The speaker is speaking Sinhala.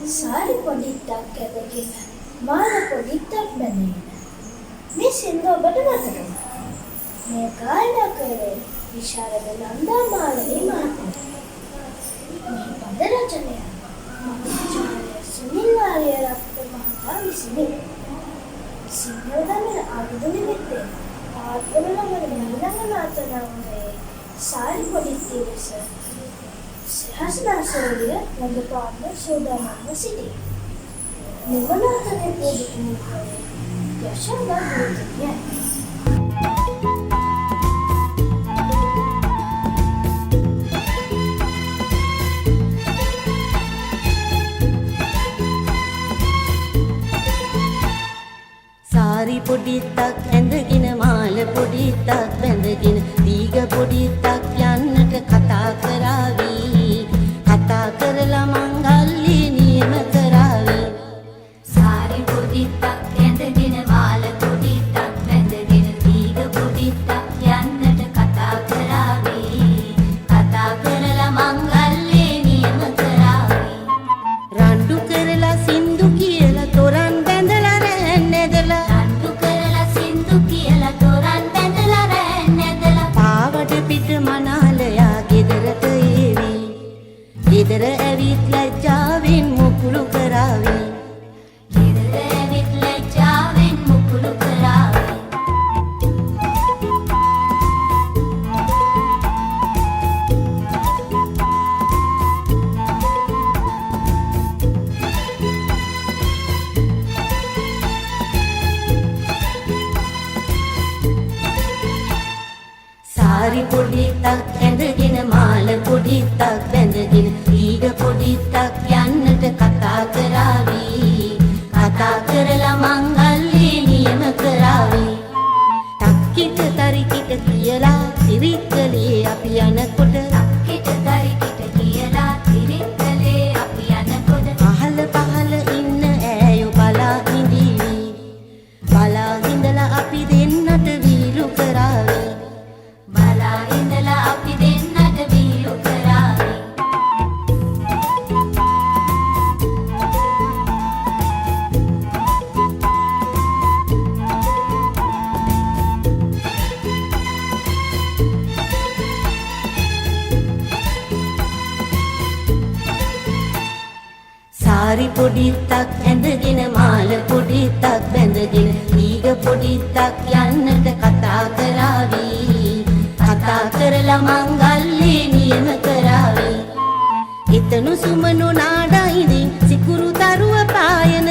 සාරි පොඩිත්තක් ඇදගෙන මාල පොඩිත්තක් බැඳගෙන මේ සින්දු ඔබට මතකද? මේ ගායනා කරේ විශාරද නන්දා මාලනී මහත්මිය. මේ පද රචනය මහාචාර්ය සුනිල් ආරියරත්න මහතා විසිනි. සිංහල දමින ආයුධ නිමිත්තේ ආත්මවල නිලංගනාතනයේ සාරි පොඩිත්තේ ලෙස සහස්‍රාසෝලිය රංගපාන සෝදානම්ව සිටි. නිවනාතනේ පොදුතුමු කරේ යශෝදා ගෝතමිය. සාරි පොඩිත්තක් ඇඳගෙන මාල පොඩිත්තක් බැඳගෙන දීග පොඩිත්තක් යන්නට කතා කරાવી කතා කරලා මංගල්‍ය නියම කරાવી සාරි පොඩිත්තක් ඇඳගෙන මාල පොඩිත්තක් බැඳගෙන දීග පොඩිත්තක් යන්නට කතා කරાવી කතා කරලා මංගල්‍ය නියම කරાવી රණ්ඩු කරලා සින්දු කියලා තොරන් බැඳලා රැන්නදලා රණ්ඩු කරලා සින්දු කියලා තොරන් බැඳලා රැන්නදලා පාවඩ පිට මනාලයා ගෙදරට ඒවි ගෙදර ඇවිත් ලැජ්ජාවෙන් මුකුළු කරાવી ගෙදර ඇවිත් ලැජ්ජාවෙන් මුකුළු කරાવી සාරි පොඩිත්තක් ඇඳගෙන මාල පොඩිත්තක් බැඳගෙන දීග පොඩිත්තක් යන්නට කතා කරાવી කතා කරලා මංගල්‍ය නියම කරાવી තක්කිට තරිකිට කියලා සිරිකලේ අපි යනකොට තක්කිට තරිකිට කියලා තිරිකලේ අපි යනකොට පහල පහල ඉන්න ඈයෝ බලා හිඳීවි බලා හිඳලා අපි දෙන්නට වීලු කරાવી බලා ඉඳලා අපි දෙන්නට වීලු කරાવી සාරි පොඩිත්තක් ඇඳගෙන මාල පොඩිත්තක් බැඳගෙන දීග පොඩිත්තක් යන්නට කතා කරાવી කතා කරලා මංගල්‍ය නියම කරાવી එතනු සුමනු නාඩයිදී සිකුරු තරුව පායන